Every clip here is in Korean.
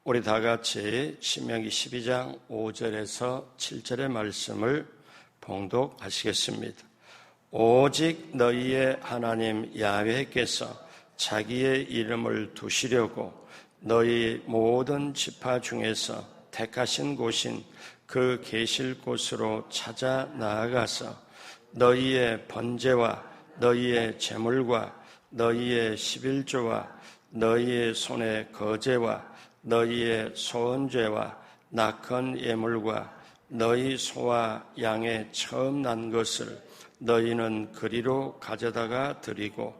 우리 다 같이 신명기 12장 5절에서 7절의 말씀을 봉독하시겠습니다. 오직 너희의 하나님 야훼께서 자기의 이름을 두시려고 너희 모든 지파 중에서 택하신 곳인 그 계실 곳으로 찾아 나아가서 너희의 번제와 너희의 제물과 너희의 11조와 너희의 손의 거제와 너희의 소언죄와 낙헌 예물과 너희 소와 양의 처음 난 것을 너희는 그리로 가져다가 드리고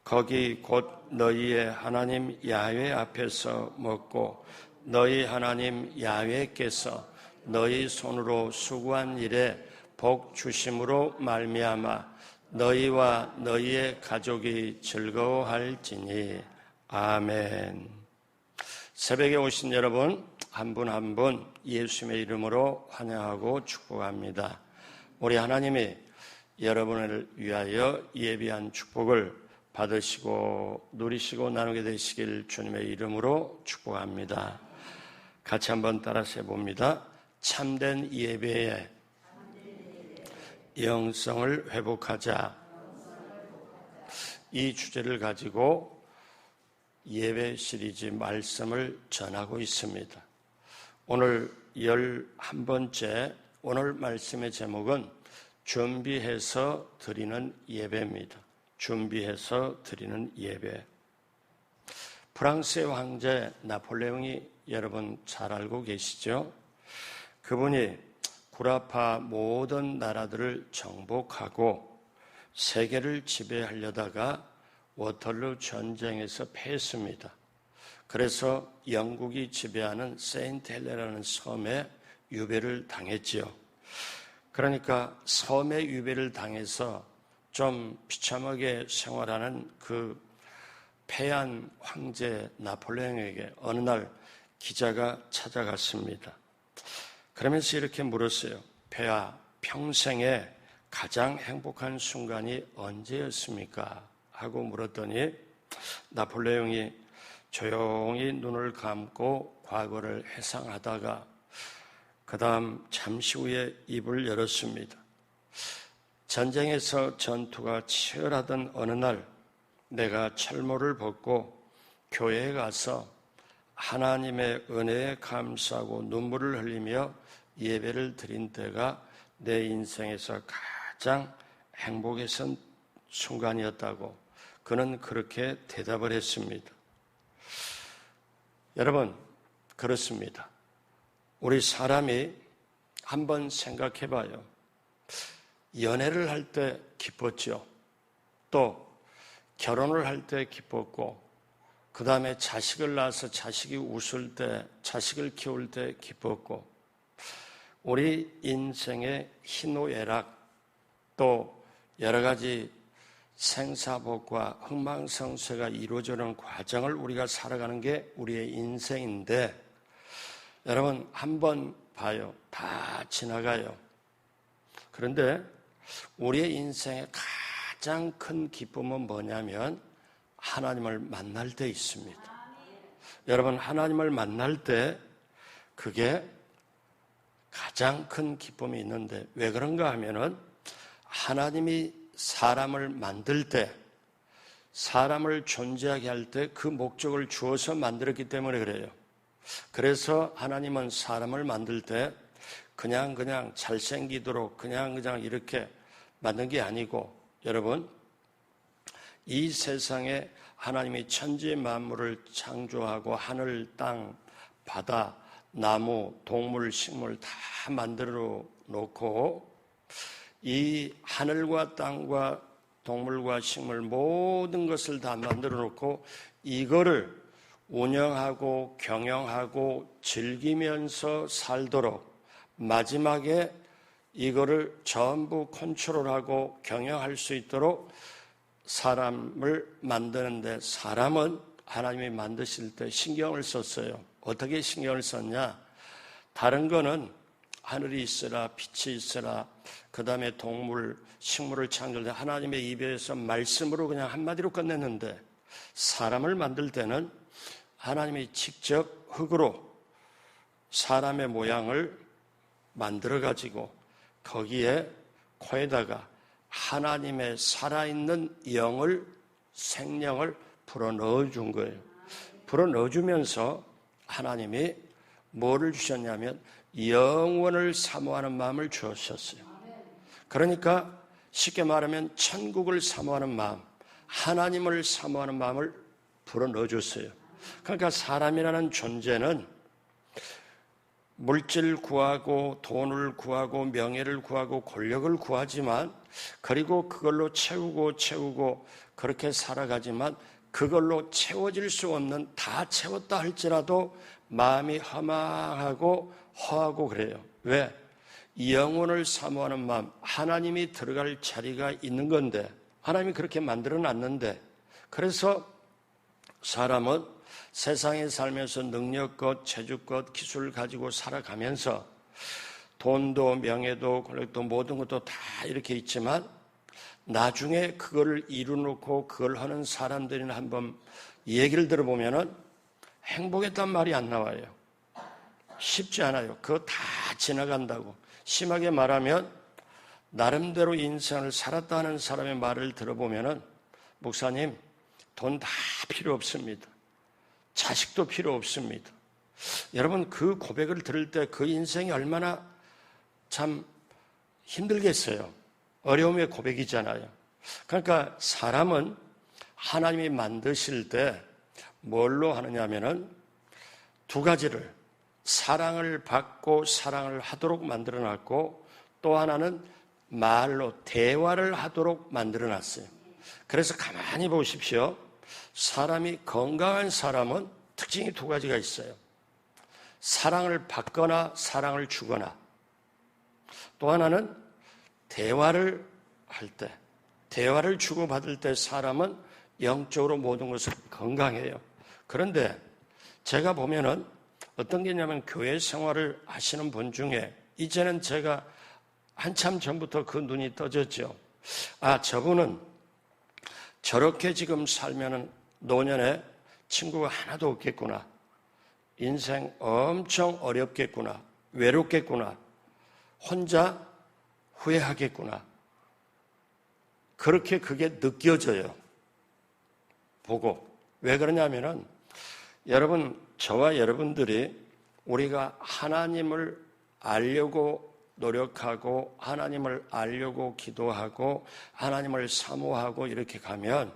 거기 곧 너희의 하나님 야훼 앞에서 먹고 너희 하나님 야훼께서 너희 손으로 수고한 일에 복 주심으로 말미암아 너희와 너희의 가족이 즐거워할지니. 아멘. 새벽에 오신 여러분 한 분 한 분 예수님의 이름으로 환영하고 축복합니다. 우리 하나님이 여러분을 위하여 예비한 축복을 받으시고 누리시고 나누게 되시길 주님의 이름으로 축복합니다. 같이 한번 따라서 해봅니다. 참된 예배에 영성을 회복하자. 이 주제를 가지고 예배 시리즈 말씀을 전하고 있습니다. 오늘 11번째 오늘 말씀의 제목은 준비해서 드리는 예배입니다. 준비해서 드리는 예배. 프랑스의 황제 나폴레옹이 여러분 잘 알고 계시죠? 그분이 구라파 모든 나라들을 정복하고 세계를 지배하려다가 워털루 전쟁에서 패했습니다. 그래서 영국이 지배하는 세인트 헬레나라는 섬에 유배를 당했지요. 그러니까 섬에 유배를 당해서 좀 비참하게 생활하는 그 패한 황제 나폴레옹에게 어느 날 기자가 찾아갔습니다. 그러면서 이렇게 물었어요. 폐하, 평생에 가장 행복한 순간이 언제였습니까? 하고 물었더니 나폴레옹이 조용히 눈을 감고 과거를 회상하다가 그 다음 잠시 후에 입을 열었습니다. 전쟁에서 전투가 치열하던 어느 날 내가 철모를 벗고 교회에 가서 하나님의 은혜에 감사하고 눈물을 흘리며 예배를 드린 때가 내 인생에서 가장 행복했던 순간이었다고 그는 그렇게 대답을 했습니다. 여러분, 그렇습니다. 우리 사람이 한번 생각해 봐요. 연애를 할 때 기뻤죠. 또 결혼을 할 때 기뻤고 그 다음에 자식을 낳아서 자식이 웃을 때, 자식을 키울 때 기뻤고 우리 인생의 희노애락 또 여러 가지 생사복과 흥망성쇠가 이루어지는 과정을 우리가 살아가는 게 우리의 인생인데 여러분 한번 봐요. 다 지나가요. 그런데 우리의 인생의 가장 큰 기쁨은 뭐냐면 하나님을 만날 때 있습니다. 여러분 하나님을 만날 때 그게 가장 큰 기쁨이 있는데 왜 그런가 하면은 하나님이 사람을 만들 때 사람을 존재하게 할 때 그 목적을 주어서 만들었기 때문에 그래요. 그래서 하나님은 사람을 만들 때 그냥 잘생기도록 그냥 이렇게 만든 게 아니고 여러분 이 세상에 하나님이 천지 만물을 창조하고 하늘, 땅, 바다, 나무, 동물, 식물 다 만들어 놓고 이 하늘과 땅과 동물과 식물 모든 것을 다 만들어 놓고 이거를 운영하고 경영하고 즐기면서 살도록 마지막에 이거를 전부 컨트롤하고 경영할 수 있도록 사람을 만드는데 사람은 하나님이 만드실 때 신경을 썼어요. 어떻게 신경을 썼냐? 다른 거는 하늘이 있으라 빛이 있으라 그 다음에 동물, 식물을 창조할 때 하나님의 입에서 말씀으로 그냥 한마디로 끝냈는데 사람을 만들 때는 하나님이 직접 흙으로 사람의 모양을 만들어가지고 거기에 코에다가 하나님의 살아있는 영을, 생명을 불어넣어 준 거예요. 불어넣어 주면서 하나님이 뭐를 주셨냐면 영원을 사모하는 마음을 주셨어요. 그러니까 쉽게 말하면 천국을 사모하는 마음, 하나님을 사모하는 마음을 불어넣어 줬어요. 그러니까 사람이라는 존재는 물질 구하고 돈을 구하고 명예를 구하고 권력을 구하지만, 그리고 그걸로 채우고 그렇게 살아가지만 그걸로 채워질 수 없는, 다 채웠다 할지라도 마음이 허망하고 허하고 그래요. 왜? 영혼을 사모하는 마음, 하나님이 들어갈 자리가 있는 건데, 하나님이 그렇게 만들어 놨는데, 그래서 사람은 세상에 살면서 능력껏, 재주껏, 기술을 가지고 살아가면서 돈도 명예도 권력도 모든 것도 다 이렇게 있지만, 나중에 그거를 이루놓고 그걸 하는 사람들이나 한번 얘기를 들어보면은 행복했단 말이 안 나와요. 쉽지 않아요. 그거 다 지나간다고. 심하게 말하면 나름대로 인생을 살았다 하는 사람의 말을 들어보면은, 목사님, 돈 다 필요 없습니다. 자식도 필요 없습니다. 여러분, 그 고백을 들을 때 그 인생이 얼마나 참 힘들겠어요. 어려움의 고백이잖아요. 그러니까 사람은 하나님이 만드실 때 뭘로 하느냐면은 두 가지를, 사랑을 받고 사랑을 하도록 만들어 놨고, 또 하나는 말로 대화를 하도록 만들어 놨어요. 그래서 가만히 보십시오. 사람이, 건강한 사람은 특징이 두 가지가 있어요. 사랑을 받거나 사랑을 주거나, 또 하나는 대화를 할 때, 대화를 주고받을 때 사람은 영적으로 모든 것을 건강해요. 그런데 제가 보면은 어떤 게 있냐면, 교회 생활을 하시는 분 중에, 이제는 제가 한참 전부터 그 눈이 떠졌죠. 아, 저분은 저렇게 지금 살면은 노년에 친구가 하나도 없겠구나. 인생 엄청 어렵겠구나. 외롭겠구나. 혼자 후회하겠구나. 그렇게 그게 느껴져요. 보고. 왜 그러냐면은, 여러분, 저와 여러분들이 우리가 하나님을 알려고 노력하고 하나님을 알려고 기도하고 하나님을 사모하고 이렇게 가면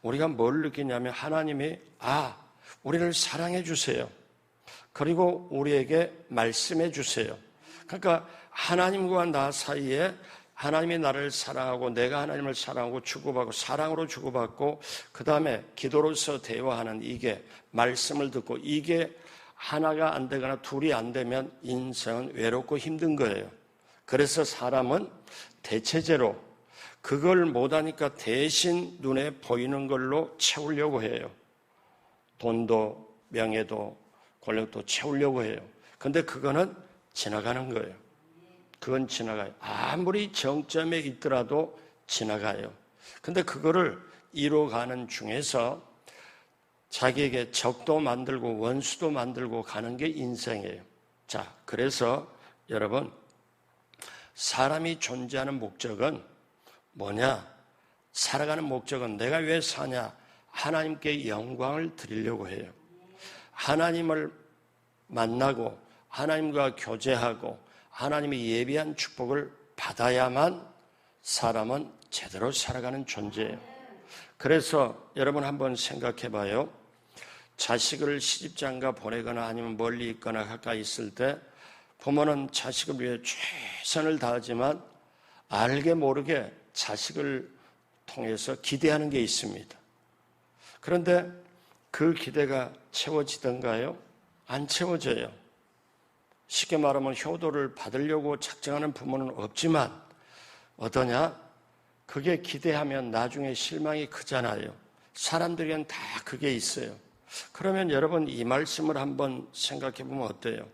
우리가 뭘 느끼냐면, 하나님이 우리를 사랑해 주세요. 그리고 우리에게 말씀해 주세요. 그러니까 하나님과 나 사이에 하나님이 나를 사랑하고 내가 하나님을 사랑하고 주고받고 사랑으로 주고받고, 그 다음에 기도로서 대화하는, 이게 말씀을 듣고, 이게 하나가 안 되거나 둘이 안 되면 인생은 외롭고 힘든 거예요. 그래서 사람은 대체제로 그걸 못하니까 대신 눈에 보이는 걸로 채우려고 해요. 돈도 명예도 권력도 채우려고 해요. 근데 그거는 지나가는 거예요. 그건 지나가요. 아무리 정점에 있더라도 지나가요. 근데 그거를 이뤄가는 중에서 자기에게 적도 만들고 원수도 만들고 가는 게 인생이에요. 자, 그래서 여러분, 사람이 존재하는 목적은 뭐냐? 살아가는 목적은 내가 왜 사냐? 하나님께 영광을 드리려고 해요. 하나님을 만나고 하나님과 교제하고 하나님이 예비한 축복을 받아야만 사람은 제대로 살아가는 존재예요. 그래서 여러분 한번 생각해 봐요. 자식을 시집장가 보내거나 아니면 멀리 있거나 가까이 있을 때 부모는 자식을 위해 최선을 다하지만 알게 모르게 자식을 통해서 기대하는 게 있습니다. 그런데 그 기대가 채워지던가요? 안 채워져요. 쉽게 말하면 효도를 받으려고 작정하는 부모는 없지만 어떠냐? 그게 기대하면 나중에 실망이 크잖아요. 사람들에겐 다 그게 있어요. 그러면 여러분, 이 말씀을 한번 생각해 보면 어때요?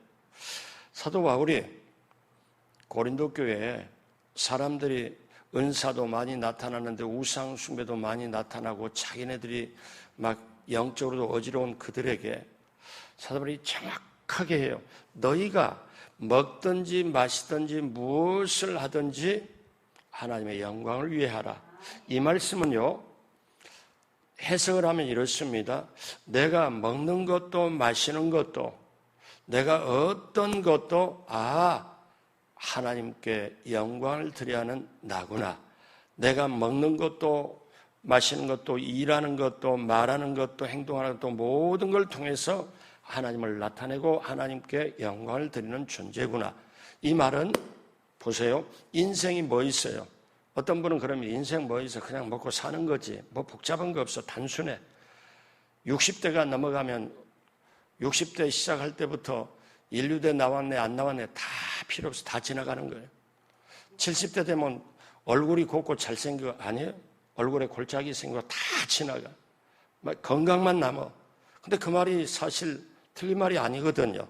사도 바울이 고린도 교회에 사람들이 은사도 많이 나타나는데 우상 숭배도 많이 나타나고 자기네들이 막 영적으로도 어지러운 그들에게 사도 바울이 정확하게 해요. 너희가 먹든지 마시든지 무엇을 하든지 하나님의 영광을 위해 하라. 이 말씀은요, 해석을 하면 이렇습니다. 내가 먹는 것도 마시는 것도 내가 어떤 것도 하나님께 영광을 드려야 하는 나구나. 내가 먹는 것도 마시는 것도 일하는 것도 말하는 것도 행동하는 것도 모든 걸 통해서 하나님을 나타내고 하나님께 영광을 드리는 존재구나. 이 말은 보세요. 인생이 뭐 있어요? 어떤 분은 그러면 인생 뭐 있어? 그냥 먹고 사는 거지. 뭐 복잡한 거 없어. 단순해. 60대가 넘어가면 60대 시작할 때부터 인류대 나왔네 안 나왔네 다 필요 없어. 다 지나가는 거예요. 70대 되면 얼굴이 곱고 잘생긴 거 아니에요? 얼굴에 골짜기 생긴 거 다 지나가. 건강만 남아. 근데 그 말이 사실 틀린 말이 아니거든요.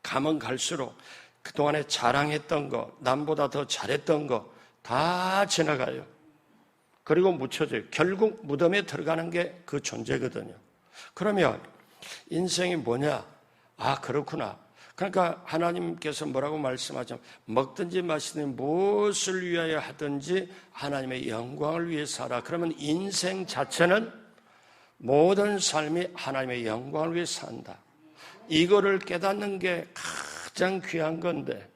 가면 갈수록 그동안에 자랑했던 거, 남보다 더 잘했던 거 다 지나가요. 그리고 묻혀져요. 결국 무덤에 들어가는 게 그 존재거든요. 그러면 인생이 뭐냐? 그렇구나. 그러니까 하나님께서 뭐라고 말씀하죠? 먹든지 마시든지 무엇을 위하여 하든지 하나님의 영광을 위해서 하라. 그러면 인생 자체는 모든 삶이 하나님의 영광을 위해서 산다. 이거를 깨닫는 게 가장 귀한 건데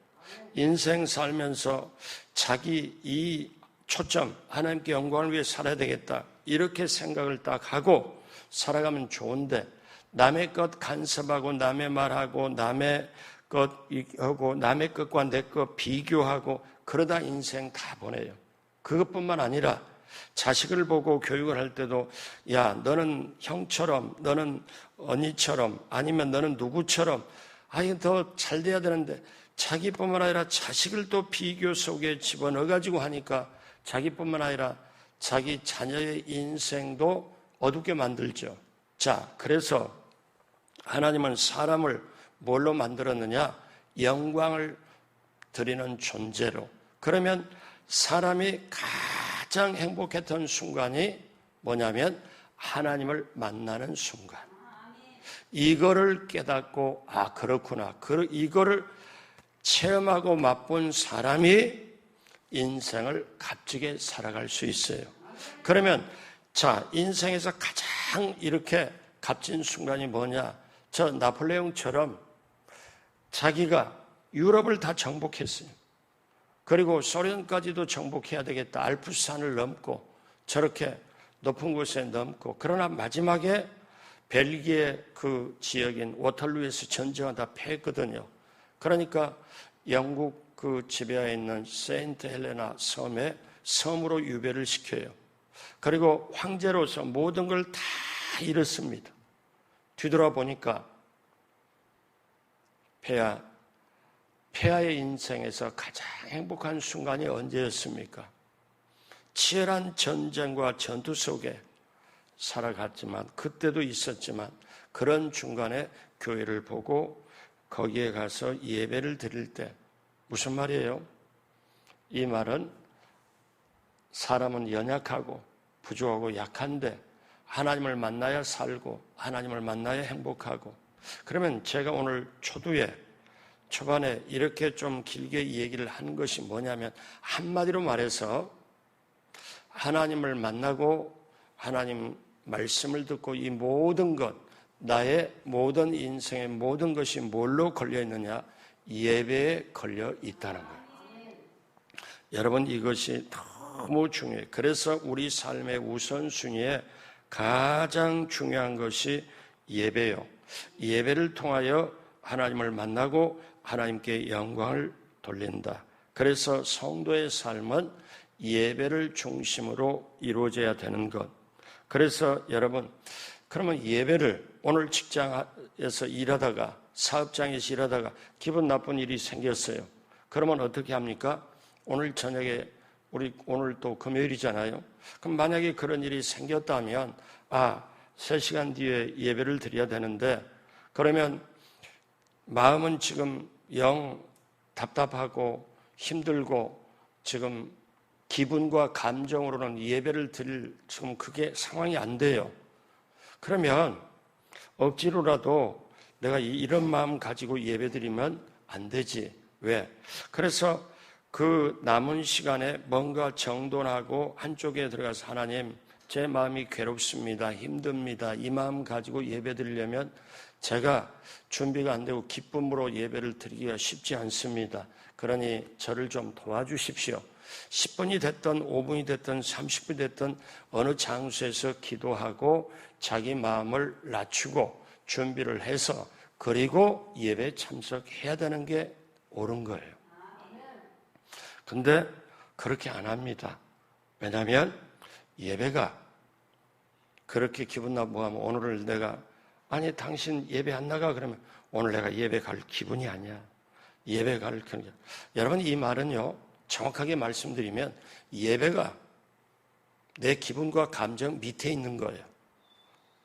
인생 살면서 자기 이 초점, 하나님께 영광을 위해 살아야 되겠다. 이렇게 생각을 딱 하고 살아가면 좋은데 남의 것 간섭하고 남의 말하고 남의 것 하고 남의 것과 내 것 비교하고 그러다 인생 다 보내요. 그것뿐만 아니라 자식을 보고 교육을 할 때도 야 너는 형처럼 너는 언니처럼 아니면 너는 누구처럼 더 잘 돼야 되는데 자기뿐만 아니라 자식을 또 비교 속에 집어넣어가지고 하니까 자기뿐만 아니라 자기 자녀의 인생도 어둡게 만들죠. 자, 그래서 하나님은 사람을 뭘로 만들었느냐? 영광을 드리는 존재로. 그러면 사람이 가장 행복했던 순간이 뭐냐면 하나님을 만나는 순간. 이거를 깨닫고 그렇구나. 이거를 체험하고 맛본 사람이 인생을 값지게 살아갈 수 있어요. 그러면 자, 인생에서 가장 이렇게 값진 순간이 뭐냐? 저 나폴레옹처럼 자기가 유럽을 다 정복했어요. 그리고 소련까지도 정복해야 되겠다. 알프스산을 넘고 저렇게 높은 곳에 넘고 그러나 마지막에 벨기에 그 지역인 워털루에서 전쟁하다 패했거든요. 그러니까 영국 그 지배하에 있는 세인트 헬레나 섬에 섬으로 유배를 시켜요. 그리고 황제로서 모든 걸 다 잃었습니다. 뒤돌아보니까 폐하의 인생에서 가장 행복한 순간이 언제였습니까? 치열한 전쟁과 전투 속에 살아갔지만 그때도 있었지만 그런 중간에 교회를 보고 거기에 가서 예배를 드릴 때 무슨 말이에요? 이 말은 사람은 연약하고 부족하고 약한데 하나님을 만나야 살고 하나님을 만나야 행복하고 그러면 제가 오늘 초반에 이렇게 좀 길게 얘기를 한 것이 뭐냐면 한마디로 말해서 하나님을 만나고 하나님 말씀을 듣고 이 모든 것 나의 모든 인생의 모든 것이 뭘로 걸려 있느냐? 예배에 걸려 있다는 거예요. 여러분 이것이 너무 중요해요. 그래서 우리 삶의 우선순위에 가장 중요한 것이 예배요. 예배를 통하여 하나님을 만나고 하나님께 영광을 돌린다. 그래서 성도의 삶은 예배를 중심으로 이루어져야 되는 것. 그래서 여러분 그러면 예배를 오늘 직장에서 일하다가 사업장에서 일하다가 기분 나쁜 일이 생겼어요. 그러면 어떻게 합니까? 오늘 저녁에 오늘 또 금요일이잖아요. 그럼 만약에 그런 일이 생겼다면 3시간 뒤에 예배를 드려야 되는데 그러면 마음은 지금 영 답답하고 힘들고 지금 기분과 감정으로는 예배를 드릴 지금 그게 상황이 안 돼요. 그러면 억지로라도 내가 이런 마음 가지고 예배드리면 안 되지. 왜? 그래서 그 남은 시간에 뭔가 정돈하고 한쪽에 들어가서 하나님, 제 마음이 괴롭습니다. 힘듭니다. 이 마음 가지고 예배드리려면 제가 준비가 안 되고 기쁨으로 예배를 드리기가 쉽지 않습니다. 그러니 저를 좀 도와주십시오. 10분이 됐든 5분이 됐든 30분이 됐든 어느 장소에서 기도하고 자기 마음을 낮추고 준비를 해서 그리고 예배에 참석해야 되는 게 옳은 거예요. 근데 그렇게 안 합니다. 왜냐하면 예배가 그렇게 기분 나쁘고 하면 오늘을 내가 아니 당신 예배 안 나가 그러면 오늘 내가 예배 갈 기분이 아니야. 예배 갈 기분이. 여러분 이 말은요 정확하게 말씀드리면 예배가 내 기분과 감정 밑에 있는 거예요.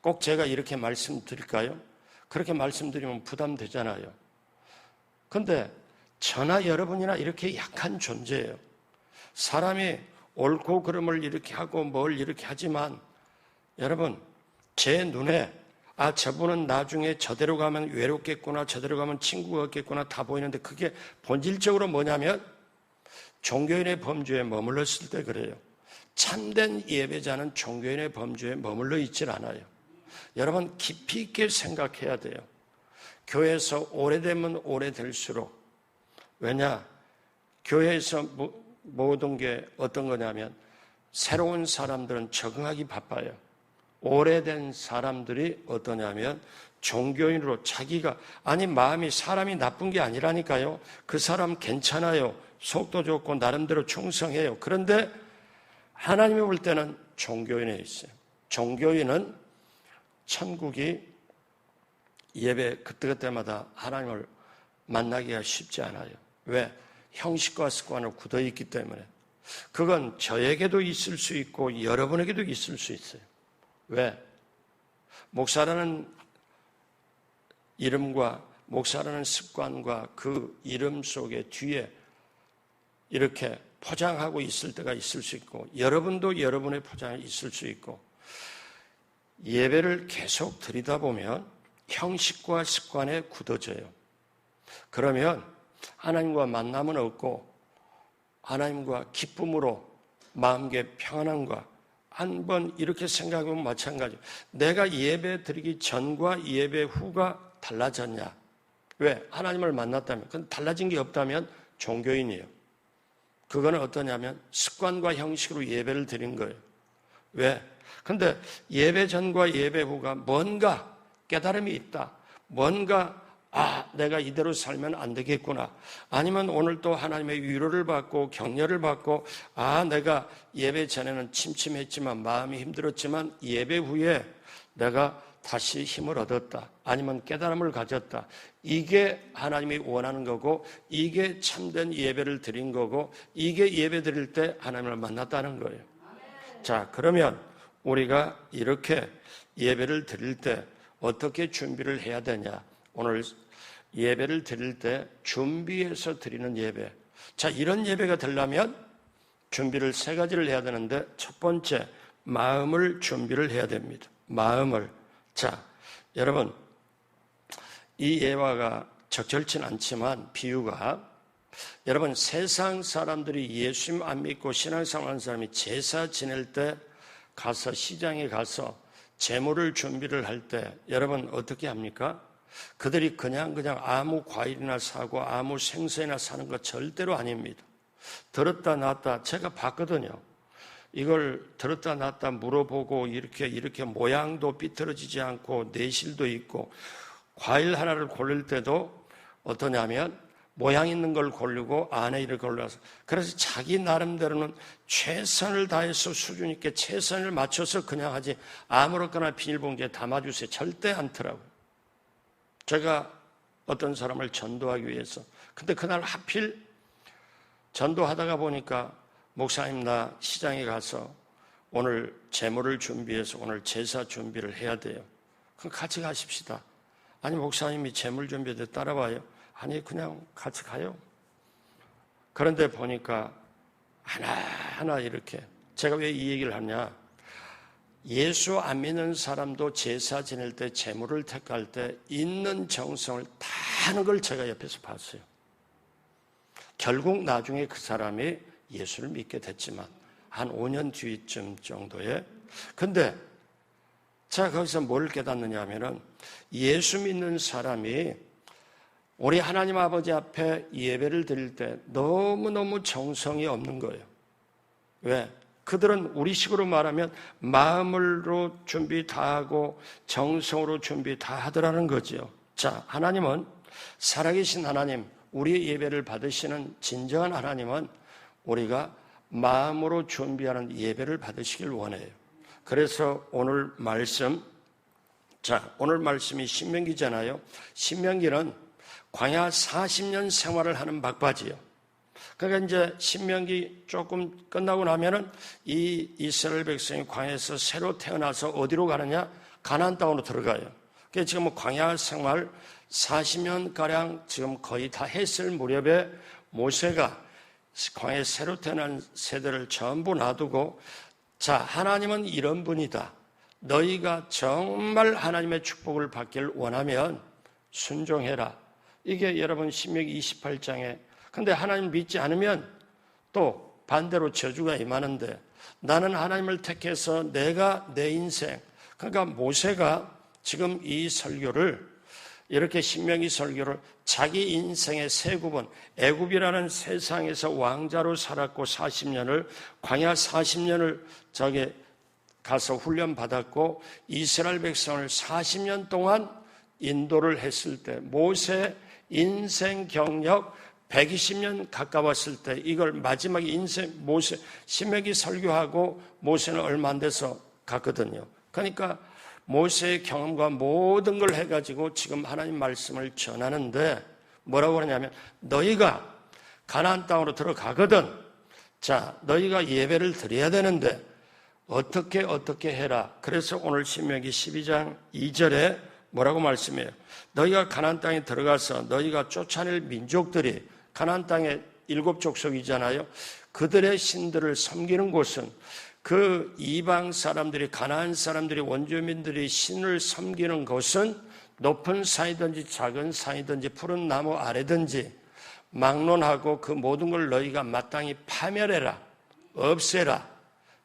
꼭 제가 이렇게 말씀드릴까요? 그렇게 말씀드리면 부담되잖아요. 근데 저나 여러분이나 이렇게 약한 존재예요. 사람이 옳고 그름을 이렇게 하고 뭘 이렇게 하지만 여러분 제 눈에 저분은 나중에 저대로 가면 외롭겠구나 저대로 가면 친구가 없겠구나 다 보이는데 그게 본질적으로 뭐냐면 종교인의 범주에 머물렀을 때 그래요. 참된 예배자는 종교인의 범주에 머물러 있질 않아요. 여러분 깊이 있게 생각해야 돼요. 교회에서 오래되면 오래될수록 왜냐? 교회에서 모든 게 어떤 거냐면 새로운 사람들은 적응하기 바빠요. 오래된 사람들이 어떠냐면 종교인으로 자기가 마음이 사람이 나쁜 게 아니라니까요. 그 사람 괜찮아요. 속도 좋고 나름대로 충성해요. 그런데 하나님이 볼 때는 종교인에 있어요. 종교인은 천국이 예배 그때그때마다 하나님을 만나기가 쉽지 않아요. 왜? 형식과 습관으로 굳어있기 때문에. 그건 저에게도 있을 수 있고 여러분에게도 있을 수 있어요. 왜? 목사라는 이름과 목사라는 습관과 그 이름 속에 뒤에 이렇게 포장하고 있을 때가 있을 수 있고 여러분도 여러분의 포장이 있을 수 있고 예배를 계속 드리다 보면 형식과 습관에 굳어져요. 그러면 하나님과 만남은 없고 하나님과 기쁨으로 마음의 평안함과 한번 이렇게 생각하면 마찬가지예요. 내가 예배 드리기 전과 예배 후가 달라졌냐? 왜? 하나님을 만났다면. 그건 달라진 게 없다면 종교인이에요. 그거는 어떠냐면 습관과 형식으로 예배를 드린 거예요. 왜? 근데 예배 전과 예배 후가 뭔가 깨달음이 있다. 뭔가 내가 이대로 살면 안 되겠구나. 아니면 오늘 또 하나님의 위로를 받고 격려를 받고 내가 예배 전에는 침침했지만 마음이 힘들었지만 예배 후에 내가 다시 힘을 얻었다. 아니면 깨달음을 가졌다. 이게 하나님이 원하는 거고 이게 참된 예배를 드린 거고 이게 예배 드릴 때 하나님을 만났다는 거예요. 자, 그러면 우리가 이렇게 예배를 드릴 때 어떻게 준비를 해야 되냐? 오늘 예배를 드릴 때 준비해서 드리는 예배. 자, 이런 예배가 되려면 준비를 3가지를 해야 되는데 첫 번째, 마음을 준비를 해야 됩니다. 마음을. 자, 여러분, 이 예화가 적절치는 않지만 비유가 여러분 세상 사람들이 예수님 안 믿고 신앙생활 하는 사람이 제사 지낼 때 가서 시장에 가서 재물을 준비를 할 때 여러분 어떻게 합니까? 그들이 그냥 아무 과일이나 사고 아무 생선이나 사는 거 절대로 아닙니다. 들었다 놨다 제가 봤거든요. 이걸 들었다 놨다 물어보고 이렇게 모양도 삐뚤어지지 않고 내실도 있고 과일 하나를 고를 때도 어떠냐면 모양 있는 걸 고르고 안에 이렇게 골라서 그래서 자기 나름대로는 최선을 다해서 수준 있게 최선을 맞춰서 그냥 하지 아무렇거나 비닐봉지에 담아주세요. 절대 않더라고요. 제가 어떤 사람을 전도하기 위해서 근데 그날 하필 전도하다가 보니까 목사님 나 시장에 가서 오늘 제물을 준비해서 오늘 제사 준비를 해야 돼요. 그럼 같이 가십시다. 아니 목사님이 제물 준비해서 따라와요. 아니 그냥 같이 가요. 그런데 보니까 하나하나 이렇게 제가 왜 이 얘기를 하냐 예수 안 믿는 사람도 제사 지낼 때, 제물을 택할 때 있는 정성을 다 하는 걸 제가 옆에서 봤어요. 결국 나중에 그 사람이 예수를 믿게 됐지만 한 5년 뒤쯤 정도에, 근데 제가 거기서 뭘 깨닫느냐 하면은 예수 믿는 사람이 우리 하나님 아버지 앞에 예배를 드릴 때 너무너무 정성이 없는 거예요. 왜? 그들은 우리식으로 말하면 마음으로 준비 다 하고 정성으로 준비 다 하더라는 거죠. 자, 하나님은 살아계신 하나님, 우리의 예배를 받으시는 진정한 하나님은 우리가 마음으로 준비하는 예배를 받으시길 원해요. 그래서 오늘 말씀, 자, 오늘 말씀이 신명기잖아요. 신명기는 광야 40년 생활을 하는 막바지예요. 그러니까 이제 신명기 조금 끝나고 나면은 이 이스라엘 백성이 광야에서 새로 태어나서 어디로 가느냐? 가나안 땅으로 들어가요. 그러니까 지금 광야 생활 40년가량 지금 거의 다 했을 무렵에 모세가 광야에 새로 태어난 세대를 전부 놔두고, 자, 하나님은 이런 분이다. 너희가 정말 하나님의 축복을 받길 원하면 순종해라. 이게 여러분 신명기 28장에, 근데 하나님 믿지 않으면 또 반대로 저주가 임하는데, 나는 하나님을 택해서 내가 내 인생, 그러니까 모세가 지금 이 설교를 이렇게 신명기 설교를 자기 인생의 세 구분, 애굽이라는 세상에서 왕자로 살았고 40년을, 광야 40년을 저기 가서 훈련 받았고 이스라엘 백성을 40년 동안 인도를 했을 때 모세 인생 경력 120년 가까웠을 때 이걸 마지막에 인생 모세 신명기 설교하고 모세는 얼마 안 돼서 갔거든요. 그러니까 모세의 경험과 모든 걸 해가지고 지금 하나님 말씀을 전하는데 뭐라고 그러냐면 너희가 가나안 땅으로 들어가거든. 자, 너희가 예배를 드려야 되는데 어떻게 해라. 그래서 오늘 신명기 12장 2절에 뭐라고 말씀해요? 너희가 가나안 땅에 들어가서 너희가 쫓아낼 민족들이 가나안 땅의 7족속이잖아요. 그들의 신들을 섬기는 곳은 그 이방 사람들이, 가나안 사람들이, 원주민들이 신을 섬기는 곳은 높은 산이든지 작은 산이든지 푸른 나무 아래든지 막론하고 그 모든 걸 너희가 마땅히 파멸해라, 없애라.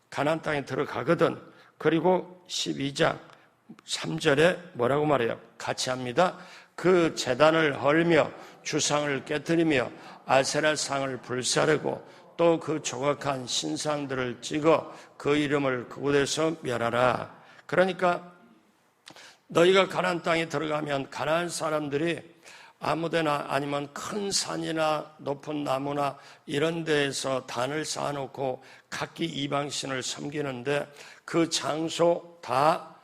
가나안 땅에 들어가거든. 그리고 12장 3절에 뭐라고 말해요? 같이 합니다. 그 제단을 헐며 주상을 깨뜨리며 아세라상을 불사르고 또 그 조각한 신상들을 찍어 그 이름을 그곳에서 멸하라. 그러니까 너희가 가나안 땅에 들어가면 가나안 사람들이 아무데나 아니면 큰 산이나 높은 나무나 이런 데에서 단을 쌓아놓고 각기 이방신을 섬기는데 그 장소 다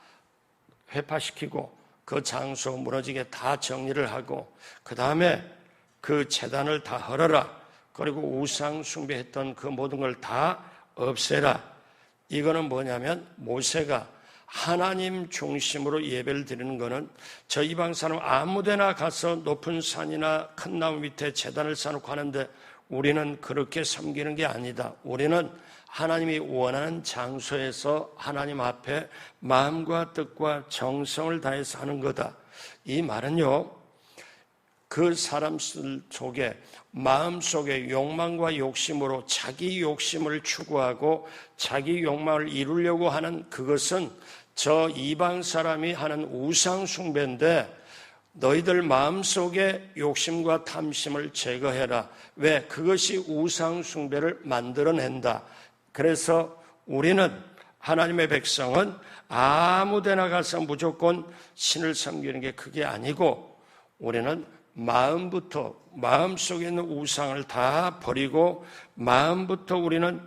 회파시키고 그 장소 무너지게 다 정리를 하고 그 다음에 그 제단을 다 헐어라. 그리고 우상 숭배했던 그 모든 걸 다 없애라. 이거는 뭐냐면 모세가 하나님 중심으로 예배를 드리는 거는 저 이방 사람 아무데나 가서 높은 산이나 큰 나무 밑에 제단을 쌓아놓고 하는데 우리는 그렇게 섬기는 게 아니다. 우리는 하나님이 원하는 장소에서 하나님 앞에 마음과 뜻과 정성을 다해서 하는 거다. 이 말은요, 그 사람들 속에 마음속에 욕망과 욕심으로 자기 욕심을 추구하고 자기 욕망을 이루려고 하는 그것은 저 이방 사람이 하는 우상 숭배인데 너희들 마음속에 욕심과 탐심을 제거해라. 왜? 그것이 우상 숭배를 만들어낸다. 그래서 우리는 하나님의 백성은 아무데나 가서 무조건 신을 섬기는 게 그게 아니고 우리는 마음부터 마음속에 있는 우상을 다 버리고 마음부터 우리는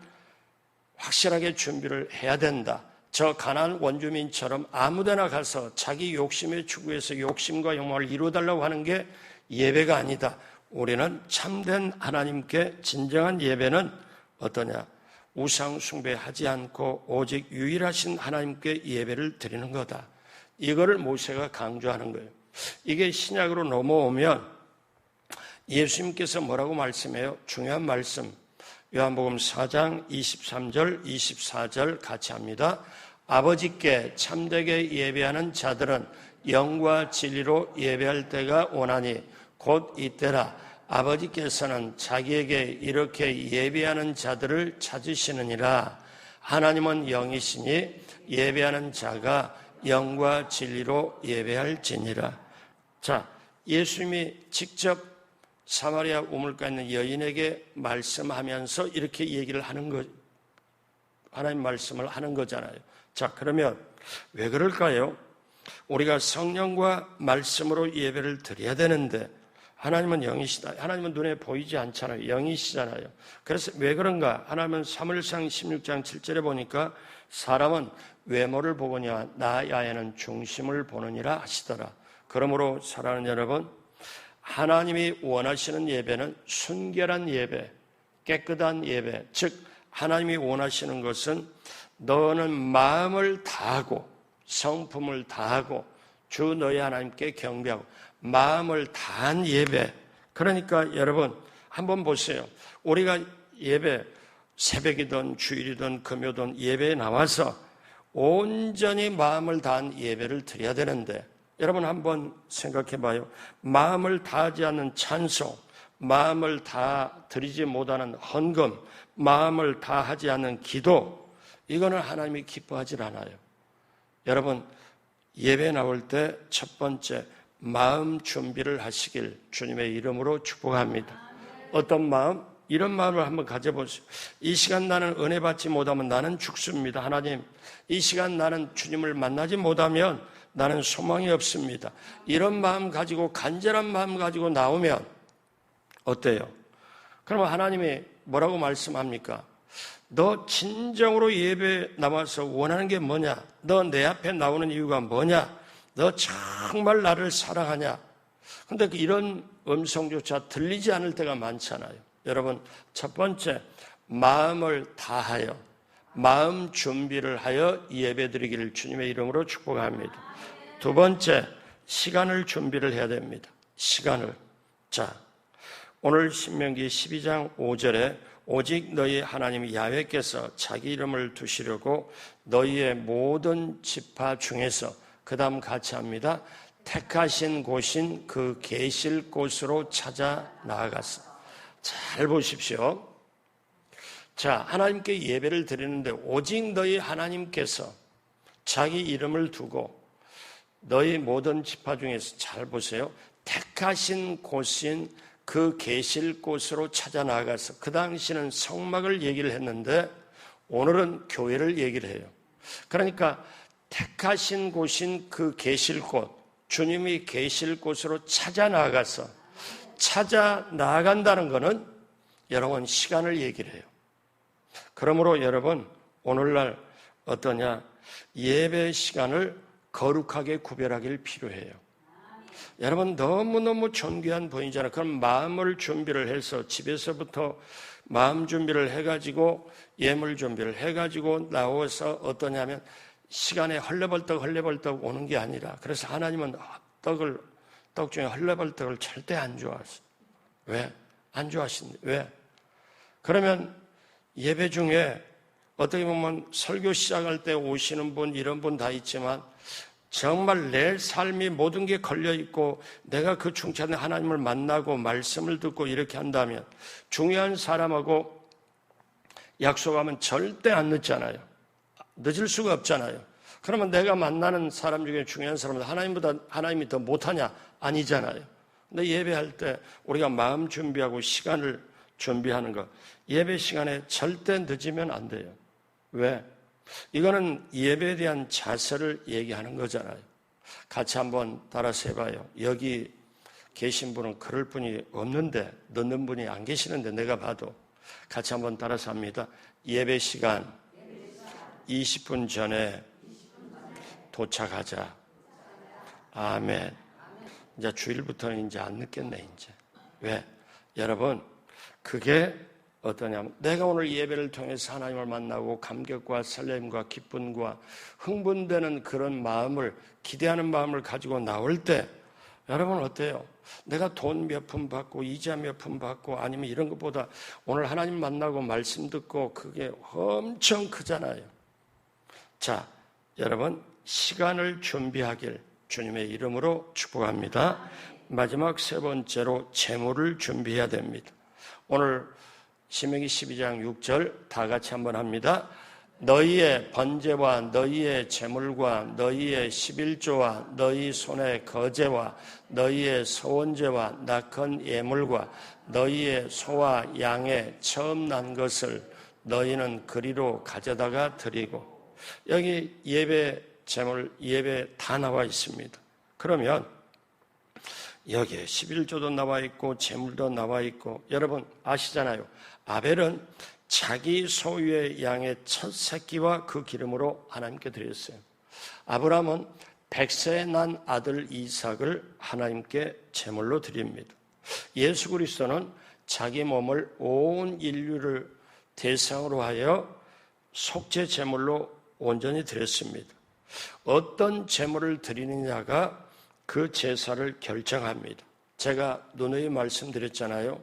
확실하게 준비를 해야 된다. 저 가나안 원주민처럼 아무데나 가서 자기 욕심에 추구해서 욕심과 욕망을 이루어달라고 하는 게 예배가 아니다. 우리는 참된 하나님께 진정한 예배는 어떠냐? 우상 숭배하지 않고 오직 유일하신 하나님께 예배를 드리는 거다. 이거를 모세가 강조하는 거예요. 이게 신약으로 넘어오면 예수님께서 뭐라고 말씀해요? 중요한 말씀. 요한복음 4장 23절, 24절 같이 합니다. 아버지께 참되게 예배하는 자들은 영과 진리로 예배할 때가 오나니 곧 이때라. 아버지께서는 자기에게 이렇게 예배하는 자들을 찾으시느니라. 하나님은 영이시니 예배하는 자가 영과 진리로 예배할지니라. 자, 예수님이 직접 사마리아 우물가에 있는 여인에게 말씀하면서 이렇게 얘기를 하는 거, 하나님 말씀을 하는 거잖아요. 자, 그러면 왜 그럴까요? 우리가 성령과 말씀으로 예배를 드려야 되는데 하나님은 영이시다. 하나님은 눈에 보이지 않잖아요. 영이시잖아요. 그래서 왜 그런가? 하나님은 사무엘상 16장 7절에 보니까 사람은 외모를 보거냐 나야에는 중심을 보느니라 하시더라. 그러므로 사랑하는 여러분, 하나님이 원하시는 예배는 순결한 예배, 깨끗한 예배, 즉 하나님이 원하시는 것은 너는 마음을 다하고 성품을 다하고 주 너희 하나님께 경배하고 마음을 다한 예배. 그러니까 여러분 한번 보세요. 우리가 예배 새벽이든 주일이든 금요든 예배에 나와서 온전히 마음을 다한 예배를 드려야 되는데 여러분 한번 생각해 봐요. 마음을 다하지 않는 찬송, 마음을 다 드리지 못하는 헌금, 마음을 다하지 않는 기도, 이거는 하나님이 기뻐하지 않아요. 여러분 예배 나올 때 첫 번째 마음 준비를 하시길 주님의 이름으로 축복합니다. 어떤 마음? 이런 마음을 한번 가져보세요. 이 시간 나는 은혜 받지 못하면 나는 죽습니다. 하나님, 이 시간 나는 주님을 만나지 못하면 나는 소망이 없습니다. 이런 마음 가지고 간절한 마음 가지고 나오면 어때요? 그러면 하나님이 뭐라고 말씀합니까? 너 진정으로 예배 나와서 원하는 게 뭐냐? 너 내 앞에 나오는 이유가 뭐냐? 너 정말 나를 사랑하냐? 근데 이런 음성조차 들리지 않을 때가 많잖아요. 여러분, 첫 번째, 마음을 다하여, 마음 준비를 하여 예배드리기를 주님의 이름으로 축복합니다. 두 번째, 시간을 준비를 해야 됩니다. 시간을. 자, 오늘 신명기 12장 5절에 오직 너희 하나님 야훼께서 자기 이름을 두시려고 너희의 모든 지파 중에서 그 다음 같이 합니다. 택하신 곳인 그 계실 곳으로 찾아 나아갔어. 잘 보십시오. 자, 하나님께 예배를 드리는데 오직 너희 하나님께서 자기 이름을 두고 너희 모든 지파 중에서 잘 보세요. 택하신 곳인 그 계실 곳으로 찾아 나아가서 그 당시는 성막을 얘기를 했는데 오늘은 교회를 얘기를 해요. 그러니까 택하신 곳인 그 계실 곳, 주님이 계실 곳으로 찾아 나아가서 찾아 나아간다는 것은 여러분 시간을 얘기를 해요. 그러므로 여러분 오늘날 어떠냐? 예배 시간을 거룩하게 구별하길 필요해요. 여러분 너무너무 존귀한 분이잖아요. 그럼 마음을 준비를 해서 집에서부터 마음 준비를 해가지고 예물 준비를 해가지고 나와서 어떠냐면 시간에 헐레벌떡 오는 게 아니라 그래서 하나님은 떡 중에 헐레벌떡을 절대 안 좋아하세요. 왜? 안 좋아하신대. 왜? 그러면 예배 중에 어떻게 보면 설교 시작할 때 오시는 분 이런 분 다 있지만 정말 내 삶이 모든 게 걸려있고 내가 그 중차에 하나님을 만나고 말씀을 듣고 이렇게 한다면 중요한 사람하고 약속하면 절대 안 늦잖아요. 늦을 수가 없잖아요. 그러면 내가 만나는 사람 중에 중요한 사람은 하나님이 더 못하냐? 아니잖아요. 근데 예배할 때 우리가 마음 준비하고 시간을 준비하는 것, 예배 시간에 절대 늦으면 안 돼요. 왜? 이거는 예배에 대한 자세를 얘기하는 거잖아요. 같이 한번 따라서 해봐요. 여기 계신 분은 그럴 분이 없는데, 늦는 분이 안 계시는데 내가 봐도 같이 한번 따라서 합니다. 예배 시간 20분 전에 도착하자. 아멘. 이제 주일부터는 이제 안 늦겠네, 이제. 왜? 여러분, 그게 어떠냐면 내가 오늘 예배를 통해서 하나님을 만나고 감격과 설렘과 기쁨과 흥분되는 그런 마음을, 기대하는 마음을 가지고 나올 때 여러분 어때요? 내가 돈 몇 푼 받고 이자 몇 푼 받고 아니면 이런 것보다 오늘 하나님 만나고 말씀 듣고 그게 엄청 크잖아요. 자, 여러분 시간을 준비하길 주님의 이름으로 축복합니다. 마지막 세 번째로 재물을 준비해야 됩니다. 오늘 신명기 12장 6절 다 같이 한번 합니다. 너희의 번제와 너희의 제물과 너희의 11조와 너희 손의 거제와 너희의 서원제와 낙헌 예물과 너희의 소와 양의 처음 난 것을 너희는 그리로 가져다가 드리고. 여기 예배 제물 예배 다 나와 있습니다. 그러면 여기에 11조도 나와 있고 제물도 나와 있고, 여러분 아시잖아요. 아벨은 자기 소유의 양의 첫 새끼와 그 기름으로 하나님께 드렸어요. 아브라함은 100세에 난 아들 이삭을 하나님께 제물로 드립니다. 예수 그리스도는 자기 몸을 온 인류를 대상으로 하여 속죄 제물로 온전히 드렸습니다. 어떤 제물을 드리느냐가 그 제사를 결정합니다. 제가 누누이 말씀드렸잖아요.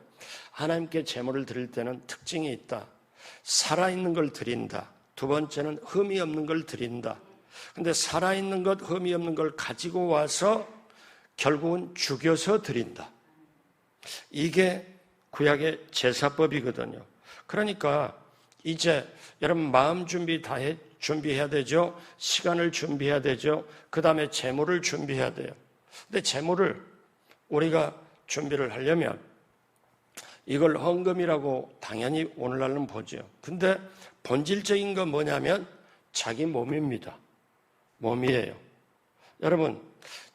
하나님께 제물을 드릴 때는 특징이 있다. 살아있는 걸 드린다. 두 번째는 흠이 없는 걸 드린다. 근데 살아있는 것, 흠이 없는 걸 가지고 와서 결국은 죽여서 드린다. 이게 구약의 제사법이거든요. 그러니까 이제 여러분 마음 준비해야 되죠. 시간을 준비해야 되죠. 그 다음에 재물을 준비해야 돼요. 근데 재물을 우리가 준비를 하려면 이걸 헌금이라고 당연히 오늘날은 보죠. 근데 본질적인 건 뭐냐면 자기 몸입니다. 몸이에요. 여러분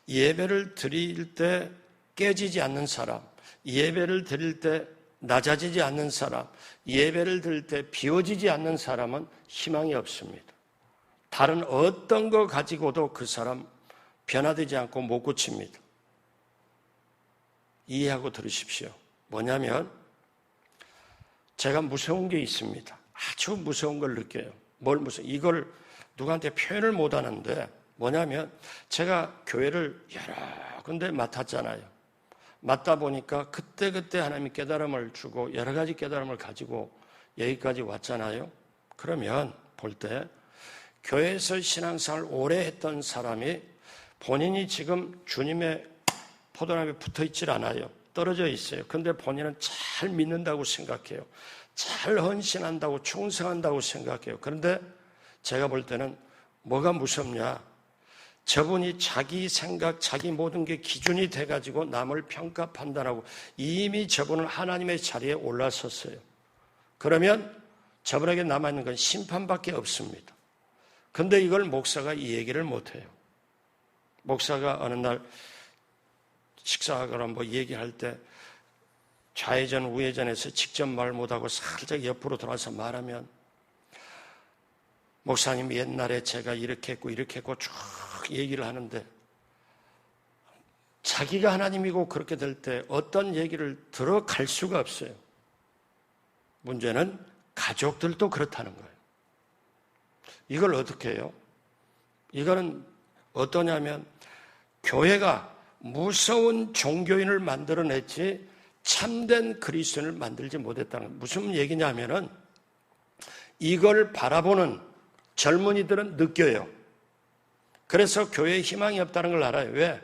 예배를 드릴 때 깨지지 않는 사람, 예배를 드릴 때 낮아지지 않는 사람, 예배를 드릴 때 비워지지 않는 사람은 희망이 없습니다. 다른 어떤 거 가지고도 그 사람 변화되지 않고 못 고칩니다. 이해하고 들으십시오. 뭐냐면 제가 무서운 게 있습니다. 아주 무서운 걸 느껴요. 이걸 누구한테 표현을 못 하는데 뭐냐면 제가 교회를 여러 군데 맡았잖아요. 맡다 보니까 그때그때 하나님이 깨달음을 주고 여러 가지 깨달음을 가지고 여기까지 왔잖아요. 그러면 볼 때 교회에서 신앙생활 오래 했던 사람이 본인이 지금 주님의 포도나무에 붙어 있질 않아요. 떨어져 있어요. 근데 본인은 잘 믿는다고 생각해요. 잘 헌신한다고 충성한다고 생각해요. 그런데 제가 볼 때는 뭐가 무섭냐? 저분이 자기 생각, 자기 모든 게 기준이 돼가지고 남을 평가 판단하고 이미 저분은 하나님의 자리에 올라섰어요. 그러면 저분에게 남아있는 건 심판밖에 없습니다. 근데 이걸 목사가 이 얘기를 못해요. 목사가 어느 날 식사하거나 뭐 얘기할 때 좌회전 우회전해서 직접 말 못하고 살짝 옆으로 돌아서 말하면 목사님 옛날에 제가 이렇게 했고 쭉 얘기를 하는데 자기가 하나님이고 그렇게 될 때 어떤 얘기를 들어갈 수가 없어요. 문제는 가족들도 그렇다는 거예요. 이걸 어떻게 해요? 이거는 어떠냐면 교회가 무서운 종교인을 만들어냈지 참된 그리스도인을 만들지 못했다는 거예요. 무슨 얘기냐면은 이걸 바라보는 젊은이들은 느껴요. 그래서 교회에 희망이 없다는 걸 알아요. 왜?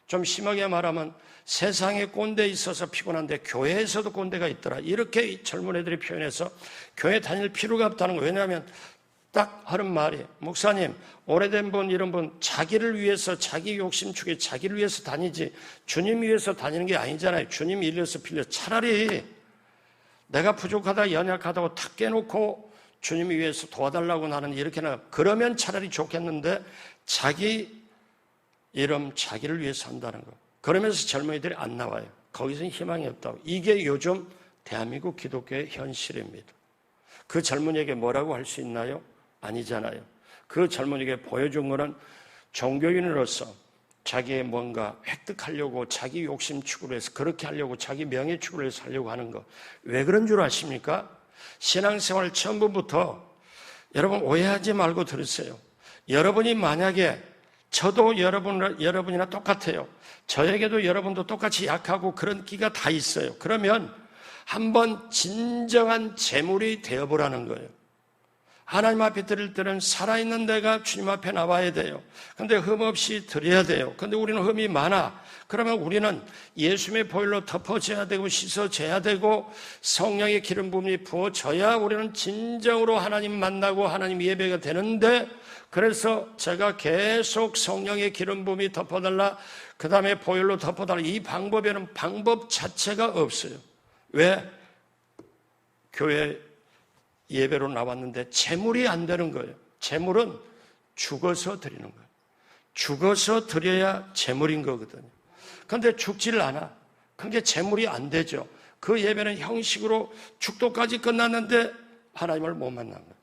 좀 심하게 말하면 세상에 꼰대 있어서 피곤한데 교회에서도 꼰대가 있더라. 이렇게 젊은 애들이 표현해서 교회 다닐 필요가 없다는 거예요. 왜냐하면 딱 하는 말이 목사님 오래된 분 이런 분 자기를 위해서 자기 욕심 축에 자기를 위해서 다니지 주님 위해서 다니는 게 아니잖아요. 주님 일려서 빌려 차라리 내가 부족하다 연약하다고 탁 깨놓고 주님 위해서 도와달라고 나는 이렇게나 그러면 차라리 좋겠는데 자기 이름 자기를 위해서 한다는 거. 그러면서 젊은이들이 안 나와요. 거기서는 희망이 없다고. 이게 요즘 대한민국 기독교의 현실입니다. 그 젊은이에게 뭐라고 할 수 있나요? 아니잖아요. 그 젊은이에게 보여준 거는 종교인으로서 자기의 뭔가 획득하려고 자기 욕심 추구를 해서 그렇게 하려고 자기 명예 추구를 해서 하려고 하는 거. 왜 그런 줄 아십니까? 신앙생활 처음부터 여러분 오해하지 말고 들으세요. 여러분이 만약에 저도 여러분이나 똑같아요. 저에게도 여러분도 똑같이 약하고 그런 끼가 다 있어요. 그러면 한번 진정한 재물이 되어보라는 거예요. 하나님 앞에 드릴 때는 살아있는 내가 주님 앞에 나와야 돼요. 근데 흠 없이 드려야 돼요. 근데 우리는 흠이 많아. 그러면 우리는 예수님의 보혈로 덮어져야 되고 씻어져야 되고 성령의 기름 부음이 부어져야 우리는 진정으로 하나님 만나고 하나님 예배가 되는데, 그래서 제가 계속 성령의 기름 부음이 덮어달라, 그 다음에 보혈로 덮어달라, 이 방법에는 방법 자체가 없어요. 왜? 교회 예배로 나왔는데 제물이 안 되는 거예요. 제물은 죽어서 드리는 거예요. 죽어서 드려야 제물인 거거든요. 그런데 죽지를 않아. 그게 제물이 안 되죠. 그 예배는 형식으로 축도까지 끝났는데 하나님을 못 만난 거예요.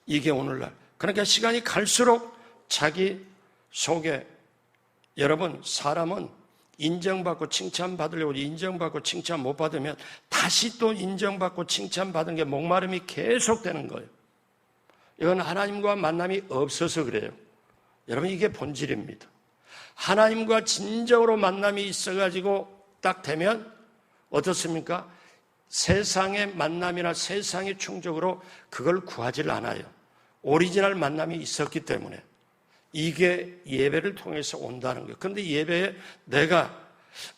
이게 오늘날. 그러니까 시간이 갈수록 자기 속에, 여러분, 사람은 인정받고 칭찬받으려고 인정받고 칭찬 못 받으면 다시 또 인정받고 칭찬받은 게 목마름이 계속되는 거예요. 이건 하나님과 만남이 없어서 그래요. 여러분, 이게 본질입니다. 하나님과 진정으로 만남이 있어가지고 딱 되면 어떻습니까? 세상의 만남이나 세상의 충족으로 그걸 구하질 않아요. 오리지널 만남이 있었기 때문에. 이게 예배를 통해서 온다는 거예요. 그런데 예배에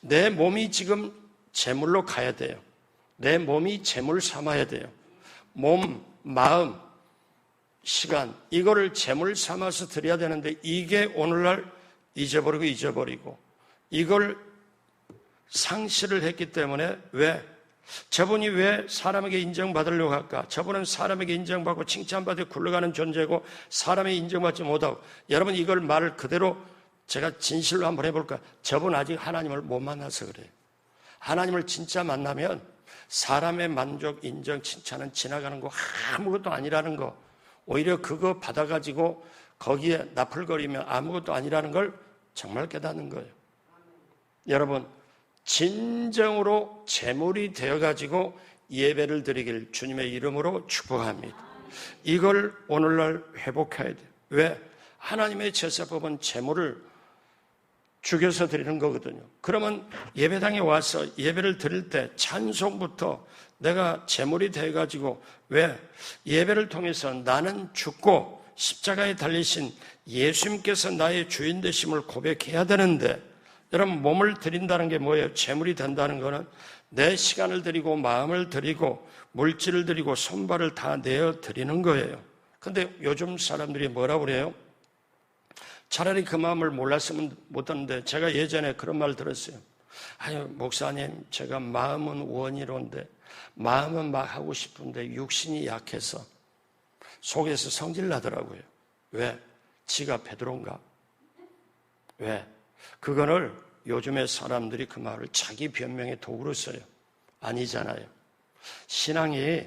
내 몸이 지금 제물로 가야 돼요. 내 몸이 제물 삼아야 돼요. 몸, 마음, 시간, 이거를 제물 삼아서 드려야 되는데 이게 오늘날 잊어버리고 이걸 상실을 했기 때문에 왜? 저분이 왜 사람에게 인정받으려고 할까? 저분은 사람에게 인정받고 칭찬받아 굴러가는 존재고 사람에게 인정받지 못하고, 여러분 이걸 말을 그대로 제가 진실로 한번 해볼까요? 저분 아직 하나님을 못 만나서 그래요. 하나님을 진짜 만나면 사람의 만족, 인정, 칭찬은 지나가는 거 아무것도 아니라는 거, 오히려 그거 받아가지고 거기에 나풀거리면 아무것도 아니라는 걸 정말 깨닫는 거예요. 여러분, 진정으로 제물이 되어가지고 예배를 드리길 주님의 이름으로 축복합니다. 이걸 오늘날 회복해야 돼요. 왜? 하나님의 제사법은 제물을 죽여서 드리는 거거든요. 그러면 예배당에 와서 예배를 드릴 때 찬송부터 내가 제물이 되어가지고, 왜? 예배를 통해서 나는 죽고 십자가에 달리신 예수님께서 나의 주인 되심을 고백해야 되는데, 여러분, 몸을 드린다는 게 뭐예요? 제물이 된다는 거는 내 시간을 드리고 마음을 드리고 물질을 드리고 손발을 다 내어 드리는 거예요. 근데 요즘 사람들이 뭐라고 그래요? 차라리 그 마음을 몰랐으면 못하는데, 제가 예전에 그런 말 들었어요. 아유, 목사님, 제가 마음은 원이로운데 마음은 막 하고 싶은데 육신이 약해서 속에서 성질 나더라고요. 왜? 지가 베드로인가? 왜? 그거를 요즘의 사람들이 그 말을 자기 변명의 도구로 써요. 아니잖아요. 신앙이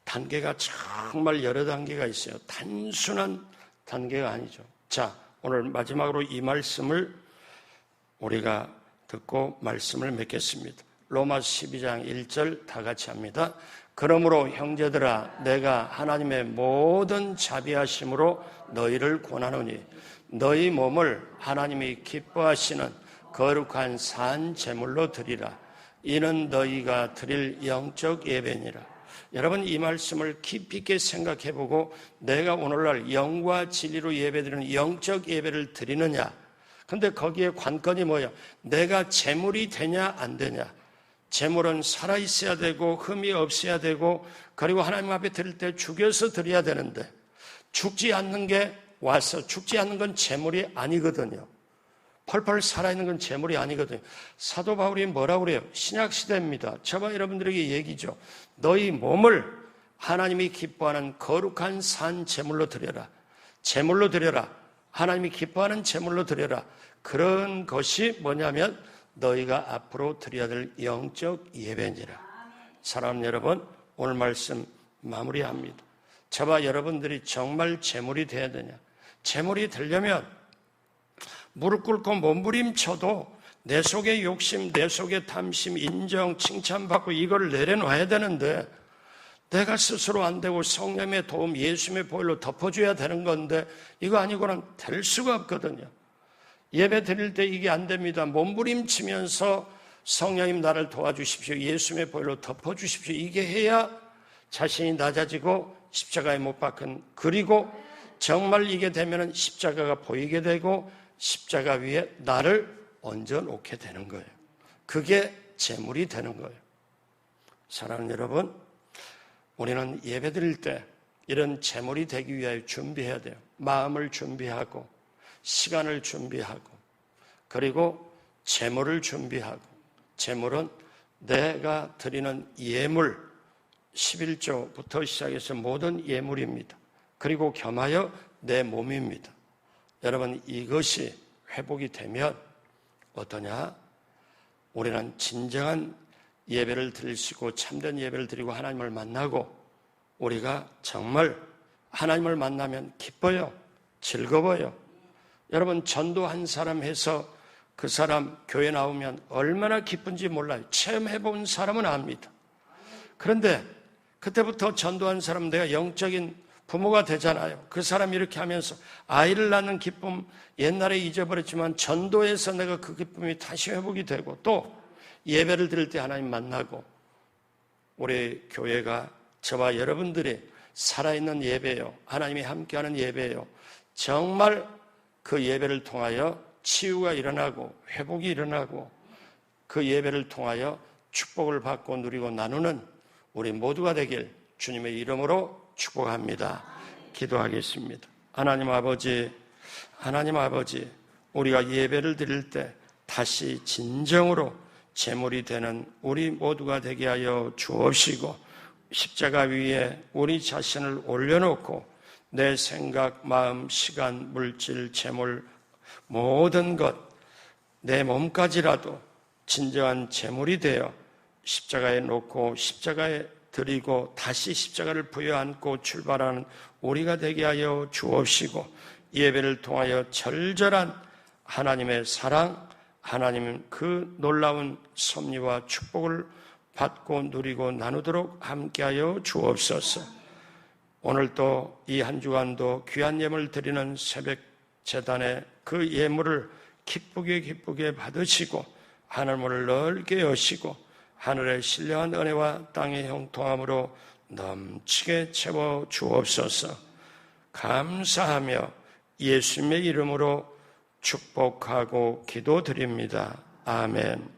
단계가 정말 여러 단계가 있어요. 단순한 단계가 아니죠. 자, 오늘 마지막으로 이 말씀을 우리가 듣고 말씀을 맺겠습니다. 로마서 12장 1절 다 같이 합니다. 그러므로 형제들아, 내가 하나님의 모든 자비하심으로 너희를 권하노니 너희 몸을 하나님이 기뻐하시는 거룩한 산 제물로 드리라. 이는 너희가 드릴 영적 예배니라. 여러분, 이 말씀을 깊이 있게 생각해보고 내가 오늘날 영과 진리로 예배드리는 영적 예배를 드리느냐? 근데 거기에 관건이 뭐예요? 내가 제물이 되냐 안 되냐? 제물은 살아있어야 되고 흠이 없어야 되고, 그리고 하나님 앞에 드릴 때 죽여서 드려야 되는데, 죽지 않는 게 와서 죽지 않는 건 제물이 아니거든요. 펄펄 살아있는 건 제물이 아니거든요. 사도 바울이 뭐라고 그래요? 신약시대입니다. 저와 여러분들에게 얘기죠. 너희 몸을 하나님이 기뻐하는 거룩한 산 제물로 드려라. 제물로 드려라. 하나님이 기뻐하는 제물로 드려라. 그런 것이 뭐냐면 너희가 앞으로 드려야 될 영적 예배니라. 사랑하는 여러분, 오늘 말씀 마무리합니다. 저와 여러분들이 정말 제물이 돼야 되냐? 제물이 되려면 무릎 꿇고 몸부림쳐도 내 속의 욕심, 내 속의 탐심, 인정, 칭찬받고 이걸 내려놔야 되는데, 내가 스스로 안 되고 성령의 도움, 예수님의 보혈로 덮어줘야 되는 건데 이거 아니고는 될 수가 없거든요. 예배 드릴 때 이게 안 됩니다. 몸부림치면서 성령님 나를 도와주십시오, 예수님의 보혈로 덮어주십시오, 이게 해야 자신이 낮아지고 십자가에 못 박힌, 그리고 정말 이게 되면 십자가가 보이게 되고 십자가 위에 나를 얹어놓게 되는 거예요. 그게 제물이 되는 거예요. 사랑하는 여러분, 우리는 예배드릴 때 이런 제물이 되기 위하여 준비해야 돼요. 마음을 준비하고 시간을 준비하고 그리고 제물을 준비하고, 제물은 내가 드리는 예물 11조부터 시작해서 모든 예물입니다. 그리고 겸하여 내 몸입니다. 여러분, 이것이 회복이 되면 어떠냐? 우리는 진정한 예배를 드리시고 참된 예배를 드리고 하나님을 만나고, 우리가 정말 하나님을 만나면 기뻐요. 즐거워요. 여러분, 전도한 사람 해서 그 사람 교회 나오면 얼마나 기쁜지 몰라요. 체험해본 사람은 압니다. 그런데 그때부터 전도한 사람, 내가 영적인 부모가 되잖아요. 그 사람이 이렇게 하면서 아이를 낳는 기쁨 옛날에 잊어버렸지만 전도에서 내가 그 기쁨이 다시 회복이 되고, 또 예배를 드릴 때 하나님 만나고, 우리 교회가 저와 여러분들이 살아있는 예배예요. 하나님이 함께하는 예배예요. 정말 그 예배를 통하여 치유가 일어나고 회복이 일어나고 그 예배를 통하여 축복을 받고 누리고 나누는 우리 모두가 되길 주님의 이름으로 축복합니다. 기도하겠습니다. 하나님 아버지, 우리가 예배를 드릴 때 다시 진정으로 제물이 되는 우리 모두가 되게 하여 주옵시고, 십자가 위에 우리 자신을 올려놓고 내 생각, 마음, 시간, 물질, 재물, 모든 것, 내 몸까지라도 진정한 제물이 되어 십자가에 놓고 십자가에 드리고 다시 십자가를 부여안고 출발하는 우리가 되게 하여 주옵시고, 예배를 통하여 절절한 하나님의 사랑, 하나님 그 놀라운 섭리와 축복을 받고 누리고 나누도록 함께하여 주옵소서. 오늘 또 이 한 주간도 귀한 예물 드리는 새벽 제단의 그 예물을 기쁘게 받으시고 하늘문을 넓게 여시고 하늘의 신령한 은혜와 땅의 형통함으로 넘치게 채워 주옵소서. 감사하며 예수님의 이름으로 축복하고 기도드립니다. 아멘.